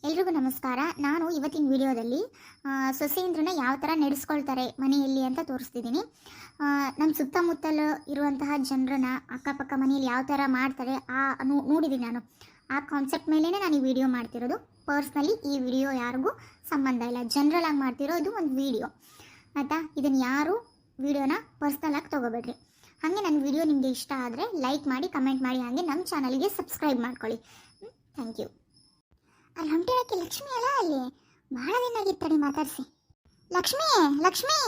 ಎಲ್ರಿಗೂ ನಮಸ್ಕಾರ. ನಾನು ಇವತ್ತಿನ ವಿಡಿಯೋದಲ್ಲಿ ಸೊಸೆಯಂದ್ರನ್ನ ಯಾವ ಥರ ನಡೆಸ್ಕೊಳ್ತಾರೆ ಮನೆಯಲ್ಲಿ ಅಂತ ತೋರಿಸ್ತಿದ್ದೀನಿ. ನಮ್ಮ ಸುತ್ತಮುತ್ತಲು ಇರುವಂತಹ ಜನರನ್ನ ಅಕ್ಕಪಕ್ಕ ಮನೆಯಲ್ಲಿ ಯಾವ ಥರ ಮಾಡ್ತಾರೆ ನೋಡಿದ್ದೀನಿ ನಾನು. ಆ ಕಾನ್ಸೆಪ್ಟ್ ಮೇಲೇ ನಾನು ಈ ವಿಡಿಯೋ ಮಾಡ್ತಿರೋದು. ಪರ್ಸ್ನಲಿ ಈ ವಿಡಿಯೋ ಯಾರಿಗೂ ಸಂಬಂಧ ಇಲ್ಲ, ಜನರಲ್ ಆಗಿ ಮಾಡ್ತಿರೋದು ಒಂದು ವಿಡಿಯೋ ಆಯಿತಾ. ಇದನ್ನು ಯಾರು ವಿಡಿಯೋನ ಪರ್ಸ್ನಲಾಗಿ ತೊಗೋಬೇಡ್ರಿ. ಹಾಗೆ ನನ್ನ ವಿಡಿಯೋ ನಿಮಗೆ ಇಷ್ಟ ಆದರೆ ಲೈಕ್ ಮಾಡಿ, ಕಮೆಂಟ್ ಮಾಡಿ, ಹಾಗೆ ನಮ್ಮ ಚಾನಲ್ಗೆ ಸಬ್ಸ್ಕ್ರೈಬ್ ಮಾಡ್ಕೊಳ್ಳಿ. Thank you. ಅಲ್ಲಿ ಹೊಂಟಿರೋಕ್ಕೆ ಲಕ್ಷ್ಮಿ ಅಲ್ಲ, ಅಲ್ಲಿ ಭಾಳ ದಿನ ಆಗಿತ್ತಡಿ ಮಾತಾಡಿಸಿ. ಲಕ್ಷ್ಮಿ ಲಕ್ಷ್ಮಿ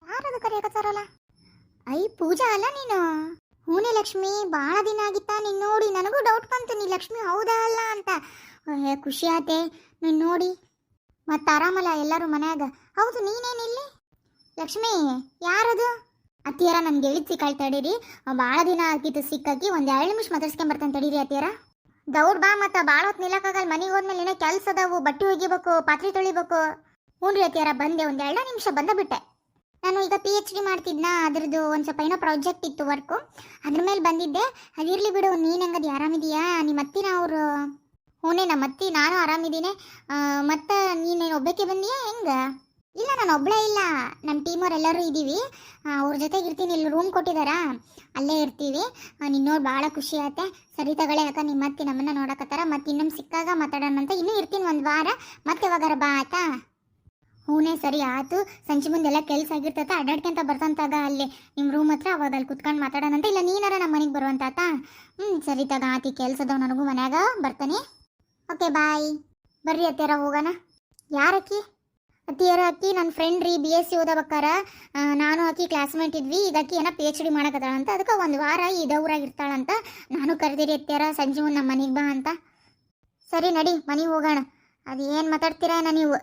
ಯಾರದು ಕರೆಯಕತ್ತಾರಲ್ಲ? ಐ ಪೂಜಾ ಅಲ್ಲ ನೀನು? ಹೂನೇ ಲಕ್ಷ್ಮಿ, ಭಾಳ ದಿನ ಆಗಿತ್ತಾ ನೀನು ನೋಡಿ. ನನಗೂ ಡೌಟ್ ಬಂತು ನೀ ಲಕ್ಷ್ಮಿ ಹೌದಾ ಅಲ್ಲ ಅಂತ. ಖುಷಿ ಆತೆ ನೀನು ನೋಡಿ. ಮತ್ತು ಆರಾಮಲ್ಲ ಎಲ್ಲರೂ ಮನ್ಯಾಗ? ಹೌದು, ನೀನೇನಿಲ್ಲಿ? ಲಕ್ಷ್ಮಿ ಯಾರದು? ಅತ್ತಿಯರ ನನಗೆ ಹೇಳಿದ್ ಸಿಕ್ಕಾಳ್ ತಡೀರಿ, ಭಾಳ ದಿನ ಆಗಿತ್ತು ಸಿಕ್ಕಾಕಿ. ಒಂದು 2 ನಿಮಿಷ ಮಾತಾಡ್ಸ್ಕೊಂಬರ್ತಾನೆ ತಡೀರಿ ಅತ್ತಿಯರ. ದೌಡ್ ಬಾ, ಮತ್ತು ಭಾಳ ಹೊತ್ತು ನಿಲ್ಲಕ್ಕಾಗಲ್ಲ. ಮನೆಗೆ ಹೋದ್ಮೇಲೆ ಏನೋ ಕೆಲಸ ಅದಾವು, ಬಟ್ಟೆ ಒಗಿಬೇಕು, ಪಾತ್ರೆ ತೊಳಿಬೇಕು. ಹ್ಞೂ ರೀ ಅತ್ತಿಯಾರ, ಬಂದೆ. ಒಂದು 2 ನಿಮಿಷ ಬಂದುಬಿಟ್ಟೆ. ನಾನು ಈಗ PhD ಮಾಡ್ತಿದ್ನ, ಅದ್ರದ್ದು ಒಂದು ಸ್ವಲ್ಪ ಏನೋ ಪ್ರಾಜೆಕ್ಟ್ ಇತ್ತು ವರ್ಕು, ಅದ್ರ ಮೇಲೆ ಬಂದಿದ್ದೆ. ಅದಿರಲಿ ಬಿಡು, ನೀನು ಹೆಂಗದಿ? ಆರಾಮಿದೀಯಾ? ನಿಮ್ಮ ಅತ್ತಿನ ಅವರು? ಹ್ಞೂ ನಮ್ಮ ಅತ್ತಿ, ನಾನು ಆರಾಮಿದ್ದೀನಿ. ಮತ್ತು ನೀನೇನು ಒಬ್ಬಕ್ಕೆ ಬಂದೀಯಾ ಹೆಂಗೆ? ಇಲ್ಲ, ನಾನು ಒಬ್ಬಳೇ ಇಲ್ಲ, ನಮ್ಮ ಟೀಮವ್ರು ಎಲ್ಲರೂ ಇದ್ದೀವಿ. ಅವ್ರ ಜೊತೆಗೆ ಇರ್ತೀನಿ. ಇಲ್ಲಿ ರೂಮ್ ಕೊಟ್ಟಿದ್ದಾರಾ, ಅಲ್ಲೇ ಇರ್ತೀವಿ. ನೀನು ನೋಡಿ ಭಾಳ ಖುಷಿ ಆಯ್ತೆ. ಸರಿ ತಗೊಳ್ಳೆ ಅಕ್ಕ, ನಿಮ್ಮ ಅತ್ತಿ ನಮ್ಮನ್ನು ನೋಡಕತ್ತಾರ. ಮತ್ತು ಇನ್ನೊಮ್ಮೆ ಸಿಕ್ಕಾಗ ಮಾತಾಡೋಣ ಅಂತ. ಇನ್ನೂ ಇರ್ತೀನಿ 1 ವಾರ, ಮತ್ತೆ ಯಾವಾಗಾರ ಬಾ ಆಯ್ತಾ? ಹೂನೇ ಸರಿ ಆಯ್ತು. ಸಂಜೆ ಮುಂದೆಲ್ಲ ಕೆಲಸ ಆಗಿರ್ತೈತ, ಅಡ್ಡಾಡ್ಕೊಂತ ಬರ್ತಂತಾಗ ಅಲ್ಲಿ ನಿಮ್ಮ ರೂಮ್ ಹತ್ರ. ಅವಾಗ ಅಲ್ಲಿ ಕುತ್ಕೊಂಡು ಮಾತಾಡೋಣಂತ. ಇಲ್ಲ ನೀನಾರ ನಮ್ಮ ಮನೆಗೆ ಬರುವಂತ ಆತಾ? ಸರಿ ತಗ ಆತಿ, ಕೆಲಸದವ್ ನನಗೂ ಮನ್ಯಾಗ ಬರ್ತಾನೆ. Okay bye. ಬರ್ರಿ ಅತ್ತಿಯಾರ ಹೋಗೋಣ. ಯಾರಕ್ಕಿ? ಅತ್ತಿಯರ ಅಕ್ಕಿ ನನ್ನ ಫ್ರೆಂಡ್ ರೀ, BSc ಓದಬೇಕಾರೆ ನಾನು ಅಕ್ಕಿ ಕ್ಲಾಸ್ಮೇಟ್ ಇದ್ವಿ. ಈಗ ಅಕ್ಕಿ ಏನೋ PhD ಮಾಡಕತ್ತಾಳಂತ, ಅದಕ್ಕೆ 1 ವಾರ ಇದವ್ರಾಗಿರ್ತಾಳಂತ. ನಾನು ಕರೆದಿರಿ ಅತ್ತಿಯರ, ಸಂಜೆ ಮುಂದೆ ನಮ್ಮ ಮನೆಗೆ ಬಾ ಅಂತ. ಸರಿ ನಡಿ, ಮನೆಗೆ ಹೋಗೋಣ. ಅದು ಏನು ಮಾತಾಡ್ತೀರಾ ನೀವು?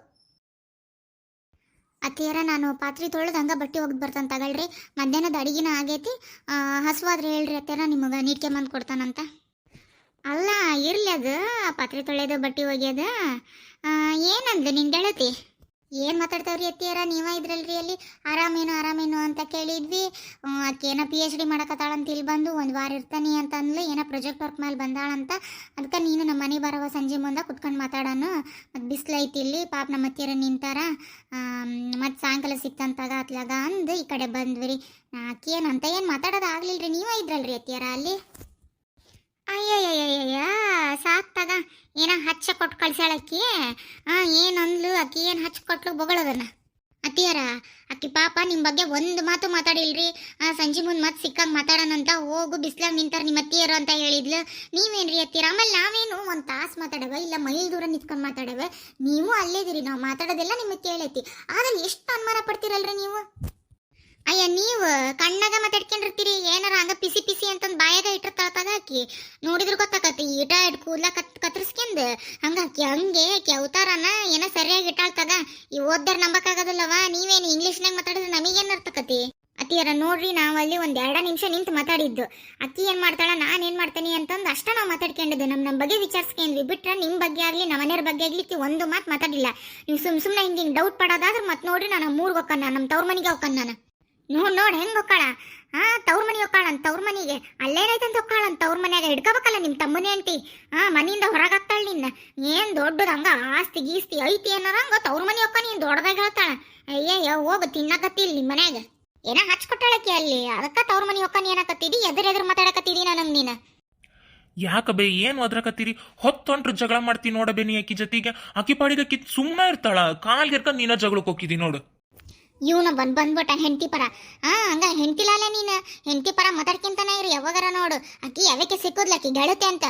ಅತ್ತಿಯರ ನಾನು ಪಾತ್ರೆ ತೊಳೆದು ಹಂಗೆ ಬಟ್ಟೆ ಒಗ್ದು ಬರ್ತಾನೆ ತಗೊಳ್ರಿ. ಮಧ್ಯಾಹ್ನದ ಅಡಿಗೆನ ಆಗೈತಿ. ಹಸುವಾದ್ರೆ ಹೇಳ್ರಿ ಅತ್ತಿಯರ, ನಿಮಗೆ ನೀಡ್ಕೊಂಬಂದು ಕೊಡ್ತಾನಂತ. ಅಲ್ಲ ಇರಲಿ, ಅದು ಪಾತ್ರೆ ತೊಳೆಯೋದು ಬಟ್ಟೆ ಒಗೆಯೋದು. ಏನಂದು ನಿನ್ನ ಗೆಳತಿ? ಏನು ಮಾತಾಡ್ತಾವ್ರಿ ಅತ್ತಿಯರ? ನೀವ ಇದ್ರಲ್ರಿ ಅಲ್ಲಿ ಆರಾಮೇನು ಅಂತ ಕೇಳಿದ್ವಿ. ಆಕೆ ಏನೋ PhD ಮಾಡಕತ್ತಾಳಂತ ಇಲ್ಲಿ ಬಂದು 1 ವಾರ ಇರ್ತಾನೆ ಅಂತ ಅಂದ್ಲು. ಏನೋ ಪ್ರಾಜೆಕ್ಟ್ ವರ್ಕ್ ಮೇಲೆ ಬಂದಾಳಂತ. ಅದಕ್ಕೆ ನೀನು ನಮ್ಮ ಮನೆ ಬರವ ಸಂಜೆ ಮುಂದೆ ಕುತ್ಕೊಂಡು ಮಾತಾಡೋಣ. ಮತ್ತು ಬಿಸಿಲೈತಿ ಇಲ್ಲಿ, ಪಾಪ ನಮ್ಮ ಅತ್ತಿಯರ ನಿಂತಾರ. ಮತ್ತು ಸಾಯಂಕಾಲ ಸಿಕ್ತಂತಾಗ ಅತ್ಲಾಗ ಅಂದು ಈ ಕಡೆ ಬಂದ್ವಿ. ಆಕೆ ಏನಂತ ಏನು ಮಾತಾಡೋದು ಆಗ್ಲಿಲ್ರಿ, ನೀವ ಇದ್ರಲ್ರಿ ಅತ್ತಿಯರ ಅಲ್ಲಿ. ಅಯ್ಯಯ್ಯಯ್ಯ ಸಾಕು ತಗ, ಏನೋ ಹಚ್ಚ ಕೊಟ್ಟು ಕಳ್ಸಾಳಕ್ಕಿ. ಏನಂದ್ಲು ಅಕ್ಕಿ? ಏನು ಹಚ್ಚ ಕೊಟ್ಲು ಬೊಗಳೋದನ್ನ? ಅತ್ತಿಯರ ಅಕ್ಕಿ ಪಾಪ ನಿಮ್ಮ ಬಗ್ಗೆ ಒಂದು ಮಾತು ಮಾತಾಡಿಲ್ರಿ. ಸಂಜೆ ಮುಂದೆ ಮತ್ತೆ ಸಿಕ್ಕಂಗೆ ಮಾತಾಡೋಣಂತ. ಹೋಗು, ಬಿಸ್ಲಾಗ ನಿಂತಾರ ನಿಮ್ಮ ಅತ್ತಿಯರು ಅಂತ ಹೇಳಿದ್ಲು. ನೀವೇನ್ರಿ ಅತ್ತಿಯರ? ಆಮೇಲೆ ನಾವೇನು 1 ತಾಸು ಮಾತಾಡವ, ಇಲ್ಲ ಮೈಲ್ ದೂರ ನಿಂತ್ಕೊಂಡು ಮಾತಾಡವ. ನೀವು ಅಲ್ಲೇದಿರಿ, ನಾವು ಮಾತಾಡೋದೆಲ್ಲ ನಿಮಗೆ ಕೇಳೈತಿ. ಆದರೆ ಎಷ್ಟು ಅನುಮಾನ ಪಡ್ತೀರಲ್ರಿ ನೀವು? ಅಯ್ಯ, ನೀವು ಕಣ್ಣಾಗ ಮಾತಾಡ್ಕೊಂಡಿರ್ತೀರಿ. ಏನಾರ ಹಂಗ ಪಿಸಿ ಅಂತಂದು ಬಾಯಾಗ ಇಟ್ಟಿರ್ತಾಳ ಆಕಿ. ನೋಡಿದ್ರೆ ಗೊತ್ತಾಕತಿ, ಈಟ ಇಟ್ಟು ಕೂದ್ಲ ಕತ್ತರಿಸ್ಕೊಂಡು ಹಂಗಾಕಿ ಹಂಗೆ ಅವತಾರನ ಏನೋ ಸರಿಯಾಗಿ ಇಟ್ಟಾಳ್ತಾಗ. ಈ ಓದ್ದಾರ ನಂಬಕ್ಕಾಗೋದಿಲ್ಲವ. ನೀವೇನು ಇಂಗ್ಲೀಷ್ನಾಗ ಮಾತಾಡಿದ್ರೆ ನಮಗೇನು ಅರ್ಥಕತಿ? ಅತ್ತಿಯರ ನೋಡ್ರಿ, ನಾವು ಅಲ್ಲಿ 2 ನಿಮಿಷ ನಿಂತು ಮಾತಾಡಿದ್ದು. ಅಕ್ಕಿ ಏನು ಮಾಡ್ತಾಳ, ನಾನು ಏನು ಮಾಡ್ತೀನಿ ಅಂತಂದು ಅಷ್ಟ ನಾವು ಮಾತಾಡ್ಕೊಂಡಿದ್ದು. ನಮ್ಮ ಬಗ್ಗೆ ವಿಚಾರಿಸ್ಕೊಂಡ್ವಿ ಬಿಟ್ರೆ ನಿಮ್ಮ ಬಗ್ಗೆ ಆಗಲಿ ನಮ್ಮ ಮನೆಯವ್ರ ಬಗ್ಗೆ ಆಗಲಿ ಒಂದು ಮಾತು ಮಾತಾಡಿಲ್ಲ. ನೀವು ಸುಮ್ಮನೆ ಹಿಂಗೆ ಡೌಟ್ ಪಡೋದಾದ್ರೆ ಮತ್ತೆ ನೋಡ್ರಿ, ನಾನು 3 ಹೋಗ್ಕನ್ನ, ನಮ್ಮ ತವ್ರ ಮನೆಗೆ ಹೋಗ್ಕನ್ನ. ನಾನು ನೋಡಿ ಹೆಂಗೆ ಹೋಗ್ಕಾಳ? ತವ್ರ ಮನೆಗೆ ಹೋಗ್ಕಾಳಂತ. ತವ್ರ ಮನೆಗೆ ಅಲ್ಲೇನೈತಂತ ಹೋಗ್ಕಾಳಂತ. ತವ್ರ ಮನ್ಯಾಗ ಹಿಡ್ಕೋಬೇಕಲ್ಲ ನಿಮ್ಮ ತಮ್ಮನೇ ಅಂತಿ. ಮನೆಯಿಂದ ಹೊರಗಾಗ್ತಾಳೆ ನಿನ್ನ. ಏನು ದೊಡ್ಡದು ಹಂಗ ಆಸ್ತಿ ಗೀಸ್ತಿ ಐತಿ ಏನಾರ ಹಂಗ ತವ್ರ ಮನೆ ಹೋಗ್ಕ ನೀನು ದೊಡ್ಡದಾಗ ಹೇಳ್ತಾಳ. ಅಯ್ಯಯ್ಯ ಹೋಗು, ತಿನ್ನಕತ್ತಿಲ್ಲ ನಿಮ್ಮ ಮನ್ಯಾಗ ಏನೋ ಹಚ್ಕೊಟ್ಟಾಳಕ್ಕೆ ಅಲ್ಲಿ. ಅದಕ್ಕೆ ತವ್ರ ಮನೆ ಹೋಗ್ಕ ಏನಕತ್ತಿದಿ? ಎದುರು ಮಾತಾಡಕತ್ತಿದಿ ನನಗೆ ನೀನು. ಯಾಕಬೇ ಏನು ಅದ್ರಕತ್ತೀರಿ? ಹೊತ್ತೊಂಟ್ರು ಜಗಳ ಮಾಡ್ತೀನಿ ನೋಡಬೇ ನೀ ಆಕಿ ಜೊತೆಗೆ. ಆಕಿ ಪಾಡಿಗೆ ಆಕಿ ಸುಮ್ಮನೆ ಇರ್ತಾಳ, ಕಾಲ್ಗೆರ್ಕ ನೀನ ಜಗಳಕ್ಕೆ ಹೋಗಿದಿ ನೋಡು. ಇವನ ಬಂದ್ಬಿಟ್ಟ ಹೆಂಡತಿ ಪರ. ಹಂಗ ಹೆಂಡತಿಲಾಲೆ ನೀನು ಹೆಂಡತಿ ಪರ ಮಾತಾಡ್ಕೊಂತಾನೆ ಇರಿ ಯಾವಾಗಾರ ನೋಡು. ಆಕಿ ಯಾವಕ್ಕೆ ಸಿಕ್ಕೋದ್ಲ ಆಕಿ ಗೆಳತೆ ಅಂತ.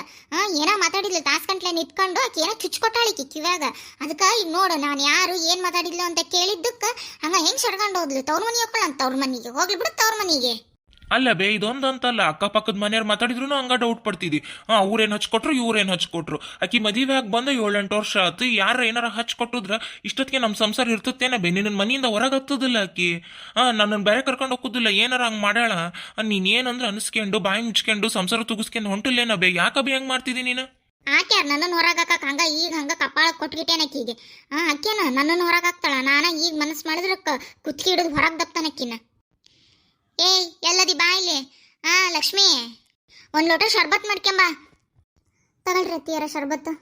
ಏನೋ ಮಾತಾಡಿದ್ಲು, ತಾಸ್ಕಂಟ್ಲೆ ನಿಂತ್ಕೊಂಡು ಆಕಿ ಏನೋ ಚುಚ್ಕೊಟ್ಟಾಳಿಕಿ ಕಿವ್ಯಾಗ. ಅದಕ್ಕೆ ಈಗ ನೋಡು, ನಾನು ಯಾರು ಏನು ಮಾತಾಡಿದ್ಲು ಅಂತ ಕೇಳಿದ್ದಕ್ಕೆ ಹಂಗ ಹೆಂಗೆ ಸಡ್ಕೊಂಡು ಹೋದ್ಲು. ತವ್ರ ಮನೆ ಹೋಗ್ಕೊಳ್ಳ, ತವ್ರ ಮನೆಗೆ ಹೋಗ್ಲಿ ಬಿಡು, ತವ್ರ ಮನೆಗೆ. ಅಲ್ಲ ಬೇ, ಇದೊಂದು ಅಂತಲ್ಲ, ಅಕ್ಕಪಕ್ಕದ ಮನೆಯವ್ರು ಮಾತಾಡಿದ್ರು ಹಂಗ ಡೌಟ್ ಪಡ್ತಿದ್ದಿ. ಅವ್ರೇನು ಹಚ್ಕೊಟ್ರು, ಇವ್ರೇನು ಹಚ್ಕೊಟ್ರು. ಆಕಿ ಮದುವೆಯಾಗಿ ಬಂದ 7-8 ವರ್ಷ ಆತು. ಯಾರ ಏನಾರ ಹಚ್ಕೊಟ್ಟಿದ್ರ ಇಷ್ಟೊತ್ತಿಗೆ ನಮ್ಮ ಸಂಸಾರ ಇರ್ತೇನೆ ಬೇ. ನಿನ್ನ ಮನೆಯಿಂದ ಹೊರಗೆ ಹತ್ತದಿಲ್ಲ ಆಕಿ. ನನ್ನನ್ನು ಬೇರೆ ಕರ್ಕೊಂಡು ಹೋಗೋದಿಲ್ಲ. ಏನಾರ ಹಂಗೆ ಮಾಡ್ಯಾಳ, ನೀನೇನಂದ್ರೆ ಅನಿಸ್ಕೊಂಡು ಬಾಯಿ ಮುಚ್ಕೊಂಡು ಸಂಸಾರ ತುಗಿಸ್ಕೊಂಡು ಹೊಂಟಿಲ್ಲೇನ ಬೇ? ಯಾಕಬೇ ಹೆಂಗೆ ಮಾಡ್ತಿದ್ದಿ ನೀನು? ಆಕ್ಯಾರ ನನ್ನನ್ನು ಹೊರಗಾಕಕ್ಕೆ ಹಂಗ ಈಗ ಹಂಗ ಕಪಾಳ ಕೊಟ್ಗಿಟ್ಟೇನ ಅಕ್ಕಿಗೆ. ಅಕ್ಕೇನ ನನ್ನನ್ನು ಹೊರಗಾಕ್ತಾಳ. ನಾನು ಈಗ ಮನಸ್ಸು ಮಾಡಿದ್ರೆ ಕುತ್ಕಿ ಹಿಡಿದು ಹೊರಗೆ ದಪ್ತಾನಕ್ಕಿನ. ಏಯ್ ಎಲ್ಲದಿ ಬಾ ಇಲ್ಲಿ. ಲಕ್ಷ್ಮಿ, 1 ಲೋಟ ಶರ್ಬತ್ ಮಾಡ್ಕೊಂಬ. ತಗೊಳ್ರಿ ಅತ್ತಿಯರ ಶರ್ಬತ್ತು.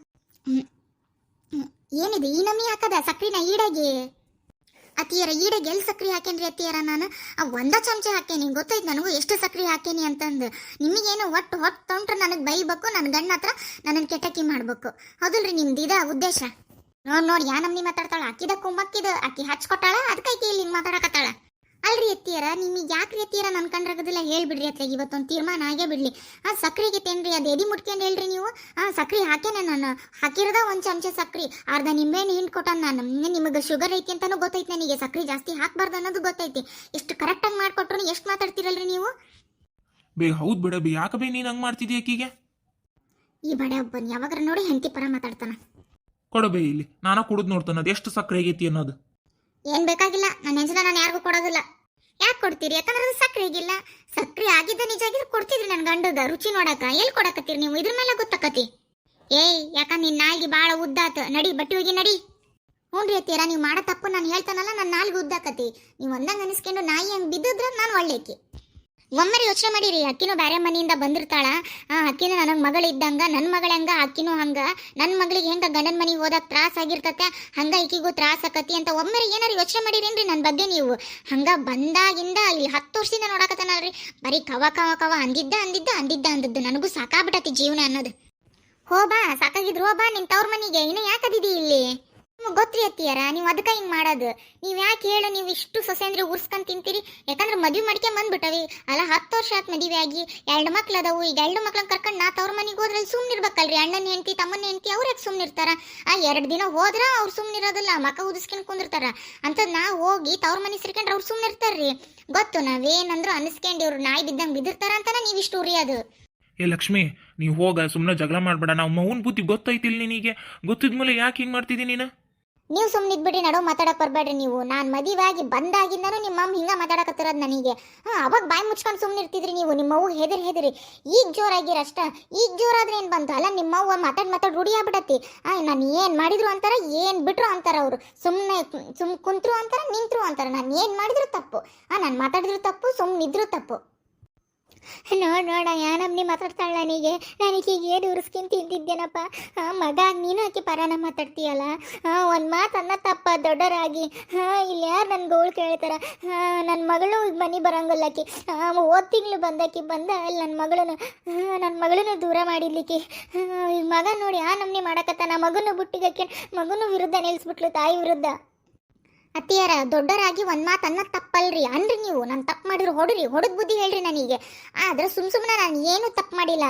ಏನಿದೆ ಈ ನಮಿ ಹಾಕದ ಸಕ್ರಿನ ಈಡಾಗಿ ಅತ್ತಿಯರ ಈಡಾಗಿ ಎಲ್ಲಿ ಸಕ್ರಿ ಹಾಕೇನ್ರಿ ಅತ್ತಿಯರ ನಾನು ಒಂದ ಚಮಚ ಹಾಕೇನಿ ಗೊತ್ತೈತೆ ನನಗೂ ಎಷ್ಟು ಸಕ್ರಿ ಹಾಕೇನಿ ಅಂತಂದು ನಿಮಗೇನು ಒಟ್ಟು ಹೊಟ್ಟು ತೊಂಟ್ರೆ ನನಗೆ ಬೈಬೇಕು ನನ್ನ ಗಂಡ ಹತ್ರ ನನ್ನನ್ನು ಕೆಟ್ಟಕ್ಕಿ ಮಾಡ್ಬೇಕು ಹೌದಲ್ರಿ ನಿಮ್ದು ಇದ ಉದ್ದೇಶ ನೋಡಿ ಯಾ ನಮ್ನಿ ಮಾತಾಡ್ತಾಳ ಅಕ್ಕಿದ ಕುಮ್ಮಕ್ಕಿದ ಅಕ್ಕಿ ಹಚ್ಕೊಟ್ಟಾಳ ಅದಕ್ಕೆ ಇಲ್ಲಿ ಮಾತಾಡಕತ್ತಾಳ ಅಲ್ರಿ ಎತ್ತಿಯರ ನಿಮಗೆ ಯಾಕ್ರಿ ಎತ್ತಿಯರ ನನ್ನ ಕಂಡ್ರಾಗದಿಲ್ಲ ಹೇಳ್ಬಿಡ್ರಿ ಅತ್ಲಾಗ ಇವತ್ತೊಂದು ತೀರ್ಮಾನ ಆಗೇ ಬಿಡ್ಲಿ ಸಕ್ರಿಗೆ ತೇನ್ರಿ ಅದು ಎದಿ ಮುಟ್ಕೊಂಡು ಹೇಳ್ರಿ ನೀವು ಸಕ್ರಿ ಹಾಕೇನೆ ನಾನು ಹಾಕಿರೋದ ಒಂದು ಚಮಚ ಸಕ್ರಿ ಅರ್ಧ ನಿಂಬೆಹಣ್ಣು ಹಿಂಡ್ ಕೊಟ್ಟಾನ ನಾನು ನಿಮಗೆ ಶುಗರ್ ಐತಿ ಅಂತಾನು ಗೊತ್ತೈತಿ ನನಗೆ ಸಕ್ರಿ ಜಾಸ್ತಿ ಹಾಕ್ಬಾರ್ದು ಅನ್ನೋದು ಗೊತ್ತೈತಿ ಎಷ್ಟು ಕರೆಕ್ಟಾಗಿ ಮಾಡ್ಕೊಟ್ರು ಎಷ್ಟು ಮಾತಾಡ್ತೀರಲ್ರಿ ನೀವು ಬೇ ಹೌದು ಬಿಡ ಬೇ ಯಾಕೆ ಬೇ ನೀನು ಹಂಗೆ ಮಾಡ್ತಿದ್ಯ ಅಕ್ಕಿಗೆ ಈ ಬಡ ಒಬ್ಬನ್ ಯಾವಾಗಾರ ನೋಡಿ ಹೆಂಡತಿ ಪರ ಮಾತಾಡ್ತಾನ ಕೊಡಬೇ ಇಲ್ಲಿ ನಾನಾ ಕುಡಿದು ನೋಡ್ತಾನೆ ಅದು ಎಷ್ಟು ಸಕ್ಕರೆ ಆಗೈತಿ ಅನ್ನೋದು ಏನ್ ಬೇಕಾಗಿಲ್ಲ ನನ್ನ ಹೆಂಚನ ನಾನು ಯಾರಿಗೂ ಕೊಡೋದಿಲ್ಲ ಯಾಕೆ ಕೊಡ್ತೀರಿ ಯಾಕಂದ್ರೆ ಅದು ಸಕ್ರೆ ಆಗಿಲ್ಲ ಸಕ್ರೆ ಆಗಿದ್ದ ನಿಜ ಆಗಿದ್ರೆ ಕೊಡ್ತಿದ್ರಿ ನನ್ನ ಗಂಡಗ ರುಚಿ ನೋಡಕ ಎಲ್ಲಿ ಕೊಡಕತ್ತೀರಿ ನೀವು ಇದ್ರ ಮೇಲೆ ಗೊತ್ತಾಕತಿ ಏಯ್ ಯಾಕ ನಿನ್ನ ನಾಲ್ಗೆ ಭಾಳ ಉದ್ದಾತ ನಡಿ ಬಟ್ಟಿ ಹೋಗಿ ನಡಿ ಹ್ಞೂ ಅತ್ತೀರ ನೀವು ಮಾಡೋ ತಪ್ಪು ನಾನು ಹೇಳ್ತಾನಲ್ಲ ನನ್ನ ನಾಲ್ಗೆ ಉದ್ದಾಕತಿ ನೀವು ಒಂದಂಗೆ ಅನಿಸ್ಕೊಂಡು ನಾಯಿ ಹಂಗೆ ಬಿದ್ದಿದ್ರೆ ನಾನು ಒಳ್ಳೆಕಿ ಒಮ್ಮೆ ಯೋಚನೆ ಮಾಡಿರಿ ಅಕ್ಕಿನೂ ಬೇರೆ ಮನೆಯಿಂದ ಬಂದಿರ್ತಾಳ ಅಕ್ಕಿನೂ ನನಗೆ ಮಗಳಿದ್ದಂಗ ನನ್ನ ಮಗಳ ಹಂಗ ಅಕ್ಕಿನೂ ಹಂಗ ನನ್ನ ಮಗಳಿಗೆ ಹೆಂಗ ಗಂಡನ ಮನೆಗೆ ಹೋದಾಗ ತ್ರಾಸ ಆಗಿರ್ತತೆ ಹಂಗ ಈಕಿಗೂ ತ್ರಾಸ ಆಕತಿ ಅಂತ ಒಮ್ಮೆ ಏನಾರು ಯೋಚನೆ ಮಾಡಿರೇನ್ರಿ ನನ್ನ ಬಗ್ಗೆ ನೀವು ಹಂಗ ಬಂದಾಗಿಂದ ಇಲ್ಲಿ 10 ವರ್ಷದಿಂದ ನೋಡಕತ್ತಾನಲ್ರಿ ಬರೀ ಕವ ಕವ ಕವ ಅಂದಿದ್ದು ನನಗೂ ಸಾಕಾಗ್ಬಿಟ್ಟತಿ ಜೀವನ ಅನ್ನೋದು ಹೋಬಾ ಸಾಕಾಗಿದ್ರು ಹೋಬಾ ನಿನ್ ತವ್ರ ಮನೆಗೆ ಇನ್ನು ಯಾಕದಿದಿ ಇಲ್ಲಿ ನಿಮ್ಗೆ ಗೊತ್ತ್ರಿ ಅತ್ತಿಯರ ನೀವು ಅದಕ್ಕೆ ಹಿಂಗೆ ಮಾಡೋದು ನೀವು ಯಾಕೆ ಹೇಳು ನೀವು ಇಷ್ಟು ಸೊಸೆಂದ್ರೆ ಉರ್ಸ್ಕೊಂಡು ತಿಂತೀರಿ ಯಾಕಂದ್ರೆ ಮದುವೆ ಮಾಡ್ಕೆ ಬಂದ್ಬಿಟ್ಟವಿ ಅಲ್ಲ 10 ವರ್ಷ ಆತ್ ಮದುವೆ ಆಗಿ 2 ಮಕ್ಳು ಅದಾವು ಈಗ 2 ಮಕ್ಳನ್ನ ಕರ್ಕೊಂಡು ನಾ ತವ್ರ ಮನೆಗೆ ಹೋದ್ರೆ ಸುಮ್ಮನೆ ಇರ್ಬೇಕಲ್ರಿ ಅಣ್ಣನ ಹೆಂಡತಿ ತಮ್ಮನ ಹೆಂಡತಿ ಅವ್ರು ಯಾಕೆ ಸುಮ್ಮನೆ ಇರ್ತಾರ 2 ದಿನ ಹೋದ್ರೆ ಅವ್ರು ಸುಮ್ಮನೆ ಇರೋದಿಲ್ಲ ಮಕ್ಕ ಉದಿಸ್ಕೊಂಡು ಕುಂದಿರ್ತಾರ ಅಂತ ನಾ ಹೋಗಿ ತವ್ರ ಮನೆ ಸೇರ್ಕೊಂಡ್ರೆ ಅವ್ರು ಸುಮ್ಮನೆ ಇರ್ತಾರ್ರಿ ಗೊತ್ತು ನಾವೇನಂದ್ರು ಅನಿಸ್ಕೊಂಡು ಇವ್ರು ನಾಯಿ ಬಿದ್ದಂಗೆ ಬಿದ್ದಿರ್ತಾರ ಅಂತಾನೆ ನೀವು ಇಷ್ಟು ಉರಿಯೋದು ಏ ಲಕ್ಷ್ಮಿ ನೀವು ಹೋಗ ಸುಮ್ಮನೆ ಜಗಳ ಮಾಡಬೇಡ ನಾವು ಮೌನ್ ಬುದ್ಧಿ ಗೊತ್ತೈತಿಲ್ಲ ನಿನಗೆ ಗೊತ್ತಿದ್ಮೇಲೆ ಯಾಕೆ ಹಿಂಗೆ ಮಾಡ್ತಿದ್ದೀನಿ ನೀನು ನೀವು ಸುಮ್ಮನೆ ಇದ್ಬಿಡಿ ನಡು ಮಾತಾಡಕ್ ಬರ್ಬೇಡ್ರಿ ನೀವು ನಾನು ಮದುವೆ ಆಗಿ ಬಂದಾಗಿಂದನೂ ನಿಮ್ಮ ಅಮ್ಮ ಹಿಂಗ ಮಾತಾಡಕತ್ತಿರೋದು ನನಗೆ ಅವಾಗ ಬಾಯಿ ಮುಚ್ಕೊಂಡು ಸುಮ್ಮನೆ ಇರ್ತಿದ್ರಿ ನೀವು ನಿಮ್ಮ ಅವ್ವ ಹೆದರಿ ಈಗ ಜೋರಾಗಿರಷ್ಟ ಈಗ ಜೋರಾದ್ರೆ ಏನು ಬಂತು ಅಲ್ಲ ನಿಮ್ಮ ಅವ್ವ ಮಾತಾಡಿ ರೂಢಿ ಆಗ್ಬಿಡತ್ತಿ ನಾನು ಏನು ಮಾಡಿದ್ರು ಅಂತಾರ ಏನು ಬಿಟ್ರು ಅಂತಾರ ಅವರು ಸುಮ್ಮನೆ ಕುಂತ್ರು ಅಂತಾರ ನಿಂತ್ರು ಅಂತಾರ ನಾನು ಏನು ಮಾಡಿದ್ರು ತಪ್ಪು ನಾನು ಮಾತಾಡಿದ್ರು ತಪ್ಪು ಸುಮ್ಮನೆ ಇದ್ರು ತಪ್ಪು ನೋಡ ಯಾನಮ್ನಿ ಮಾತಾಡ್ತಾಳ ನನಗೆ ಏನು ಉರ್ಸ್ಕಿನ್ ತಿಂತಿದ್ದೇನಪ್ಪ ಮಗ ನೀನು ಆಕಿ ಪರಾನ ಮಾತಾಡ್ತೀಯಲ್ಲ ಒಂದು ಮಾತನ್ನ ತಪ್ಪ ದೊಡ್ಡರಾಗಿ ಇಲ್ಲಿ ಯಾರು ನನ್ನ ಗೋಳು ಕೇಳ್ತಾರ ನನ್ನ ಮಗಳು ಈಗ ಮನೆ ಬರಂಗಲ್ಲ ಆಕಿ ಹೋದ ತಿಂಗಳು ಬಂದಾಕಿ ಬಂದ ಅಲ್ಲಿ ನನ್ನ ಮಗಳನ್ನ ದೂರ ಮಾಡಿರ್ಲಿಕ್ಕೆ ಈಗ ಮಗ ನೋಡಿ ನಮ್ನಿ ಮಾಡಕತ್ತಾನ ಮಗನ ಬುಟ್ಟಿಗೆ ಮಗನ ವಿರುದ್ಧ ನಿಲ್ಲಿಸ್ಬಿಟ್ಲು ತಾಯಿ ವಿರುದ್ಧ ಅತ್ತಿಯಾರ ದೊಡ್ಡರಾಗಿ ಒಂದು ಮಾತನ್ನ ತಪ್ಪಲ್ರಿ ಅನ್ರಿ ನೀವು ನಾನು ತಪ್ಪು ಮಾಡಿದ್ರು ಹೊಡೆದ್ ಬುದ್ಧಿ ಹೇಳ್ರಿ ನನಗೆ ಆದ್ರೆ ಸುಮ್ಮನೆ ನಾನು ಏನು ತಪ್ಪು ಮಾಡಿಲ್ಲ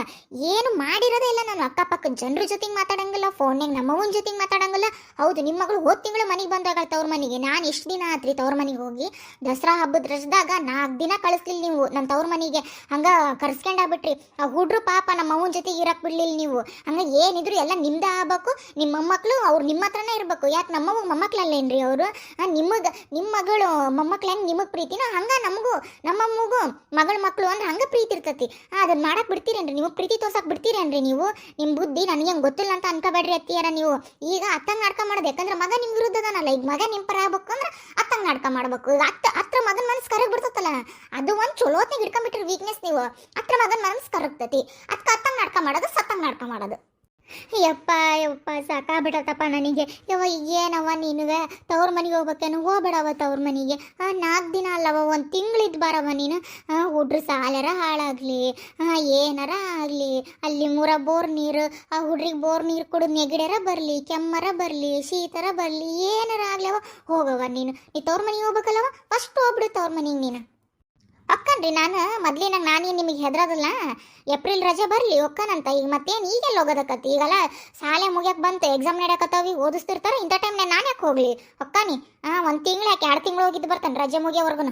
ಏನು ಮಾಡಿರೋದೇ ಇಲ್ಲ ನಾನು ಅಕ್ಕಪಕ್ಕ ಜನರ ಜೊತೆಗೆ ಮಾತಾಡಂಗಿಲ್ಲ ಫೋನ್ಯಾಗ ನಮ್ಮವನ ಜೊತೆಗೆ ಮಾತಾಡಂಗಿಲ್ಲ ಹೌದು ನಿಮ್ಮ ಮಗಳು ಹೋದ ತಿಂಗಳು ಮನೆಗೆ ಬಂದಾಗ ತವ್ರ ಮನೆಗೆ ನಾನು ಎಷ್ಟು ದಿನ ಆತ್ರಿ ತವ್ರ ಮನೆಗೆ ಹೋಗಿ ದಸರಾ ಹಬ್ಬದ ರಜದಾಗ 4 ದಿನ ಕಳಿಸ್ಲಿಲ್ಲ ನೀವು ನನ್ನ ತವ್ರ ಮನೆಗೆ ಹಂಗೆ ಕರ್ಸ್ಕೊಂಡಾಗ್ಬಿಟ್ರಿ ಆ ಹುಡ್ರು ಪಾಪ ನಮ್ಮ ಅವ್ವನ ಜೊತೆಗೆ ಇರಕ್ಕೆ ಬಿಡ್ಲಿಲ್ಲ ನೀವು ಹಂಗೆ ಏನಿದ್ರು ಎಲ್ಲ ನಿಮ್ದೇ ಆಗ್ಬೇಕು ನಿಮ್ಮ ಮೊಮ್ಮಕ್ಕಳು ಅವ್ರು ನಿಮ್ಮ ಹತ್ರನೇ ಇರಬೇಕು ಯಾಕೆ ನಮ್ಮವ್ವ ಮೊಮ್ಮಕ್ಕಳಲ್ಲೇನ್ರಿ ಅವರು ನಿಮ್ಮ ಮಗಳು ಮೊಮ್ಮಕ್ಳು ಹೆಂಗೆ ನಿಮಗೆ ಪ್ರೀತಿನ ಹಂಗೆ ನಮಗೂ ನಮ್ಮಮ್ಮಗೂ ಮಕ್ಕಳು ಅಂದ್ರೆ ಹಂಗೆ ಪ್ರೀತಿ ಇರ್ತತಿ ಅದನ್ನ ಮಾಡಕ್ಕೆ ಬಿಡ್ತೀರೇನ್ರಿ ನೀವು ಪ್ರೀತಿ ತೋರ್ಸಕ್ಕೆ ಬಿಡ್ತೀರೇನ್ರಿ ನೀವು ನಿಮ್ಮ ಬುದ್ಧಿ ನನಗೆ ಹೆಂಗೆ ಗೊತ್ತಿಲ್ಲ ಅಂತ ಅನ್ಕೋಬೇಡ್ರಿ ಅತ್ತಿಯಾರ ನೀವು ಈಗ ಅತ್ತಂಗೆ ನಾಟಕ ಮಾಡೋದು ಯಾಕಂದ್ರೆ ಮಗ ನಿಮ್ಮ ವಿರುದ್ಧದನಲ್ಲ ಈಗ ಮಗ ನಿಮ್ಮ ಪರ ಆಗ್ಬೇಕು ಅಂದ್ರೆ ಅತ್ತಂಗೆ ನಾಟಕ ಮಾಡ್ಬೇಕು ಈಗ ಹತ್ರ ಮಗನ ಮನಸ್ಸು ಕರಗಿ ಬಿಡ್ತತ್ತಲ್ಲ ಅದು ಒಂದು ಚಲೋತ್ನಾಗ ಹಿಡ್ಕೊಂಡ್ಬಿಟ್ರಿ ವೀಕ್ನೆಸ್ ನೀವು ಹತ್ರ ಮಗನ ಮನಸ್ಸು ಕರಗ್ತತಿ ಅದಕ್ಕೆ ಅತ್ತಂಗೆ ನಾಟಕ ಮಾಡೋದು ಸತ್ತಂಗೆ ನಾಟಕ ಮಾಡೋದು ಯಪ್ಪ ಸಾಕಾಗ್ಬಿಟ್ಟತ್ತಪ್ಪ ನನಗೆ ಏನವ ನೀನುವೆ ತವ್ರ ಮನೆಗೆ ಹೋಗ್ಬೇಕೇನು ಹೋಗ್ಬೇಡವ ತವ್ರ ಮನೆಗೆ 4 ದಿನ ಅಲ್ಲವ 1 ತಿಂಗಳಿದ್ದು ಬಾರವ ನೀನು ಹುಡ್ರು ಸಾಲರ ಹಾಳಾಗ್ಲಿ ಏನಾರ ಆಗಲಿ ಅಲ್ಲಿ ಬೋರ್ ನೀರು ಆ ಹುಡ್ರಿಗೆ ಬೋರ್ ನೀರು ಕೊಡು ನೆಗಡರ ಬರಲಿ ಕೆಮ್ಮರ ಬರಲಿ ಶೀತರ ಬರಲಿ ಏನಾರ ಆಗ್ಲವ ಹೋಗವ ನೀನು ತವ್ರ ಮನೆಗೆ ಹೋಗ್ಬೇಕಲ್ಲವ ಫಸ್ಟ್ ಹೋಗ್ಬಿಡು ತವ್ರ ಮನೆಗೆ ನೀನು ಒಕ್ಕನ್ರಿ ನಾನು ಮೊದ್ಲಿನಾಗ ನಾನೇನು ನಿಮಗೆ ಹೆದರೋದಿಲ್ಲ ಏಪ್ರಿಲ್ ರಜೆ ಬರಲಿ ಒಕ್ಕನಂತ ಈಗ ಮತ್ತೇನು ಈಗೆಲ್ಲ ಹೋಗೋದಕ್ಕತ್ತಿ ಈಗೆಲ್ಲ ಶಾಲೆ ಮುಗಿಯಕ್ಕೆ ಬಂತು ಎಕ್ಸಾಮ್ ನಡೆಯಕತ್ತಾವಿ ಓದಿಸ್ತಿರ್ತಾರೆ ಇಂಥ ಟೈಮ್ನಾಗ ನಾನು ಯಾಕೆ ಹೋಗ್ಲಿ ಒಕ್ಕನಿ 1 ತಿಂಗಳು ಯಾಕೆ 2 ತಿಂಗಳು ಹೋಗಿದ್ದು ಬರ್ತಾನೆ ರಜೆ ಮುಗಿಯೋವರೆಗೂ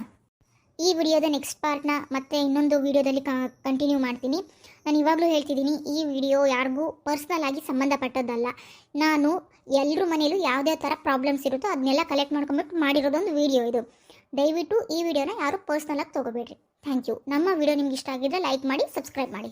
ಈ ವಿಡಿಯೋದ ನೆಕ್ಸ್ಟ್ ಪಾರ್ಟ್ನ ಮತ್ತೆ ಇನ್ನೊಂದು ವಿಡಿಯೋದಲ್ಲಿ ಕಂಟಿನ್ಯೂ ಮಾಡ್ತೀನಿ ನಾನು ಇವಾಗಲೂ ಹೇಳ್ತಿದ್ದೀನಿ ಈ ವಿಡಿಯೋ ಯಾರಿಗೂ ಪರ್ಸ್ನಲ್ ಆಗಿ ಸಂಬಂಧಪಟ್ಟದ್ದಲ್ಲ ನಾನು ಎಲ್ಲರ ಮನೇಲೂ ಯಾವುದೇ ಥರ ಪ್ರಾಬ್ಲಮ್ಸ್ ಇರುತ್ತೋ ಅದನ್ನೆಲ್ಲ ಕಲೆಕ್ಟ್ ಮಾಡ್ಕೊಂಬಿಟ್ಟು ಮಾಡಿರೋದೊಂದು ವಿಡಿಯೋ ಇದು ದಯವಿಟ್ಟು ಈ ವಿಡಿಯೋನ ಯಾರು ಪರ್ಸ್ನಲ್ ಆಗಿ ತೊಗೋಬೇಡ್ರಿ ಥ್ಯಾಂಕ್ ಯು ನಮ್ಮ ವಿಡಿಯೋ ನಿಮ್ಗೆ ಇಷ್ಟ ಆಗಿದ್ರೆ ಲೈಕ್ ಮಾಡಿ ಸಬ್ಸ್ಕ್ರೈಬ್ ಮಾಡಿ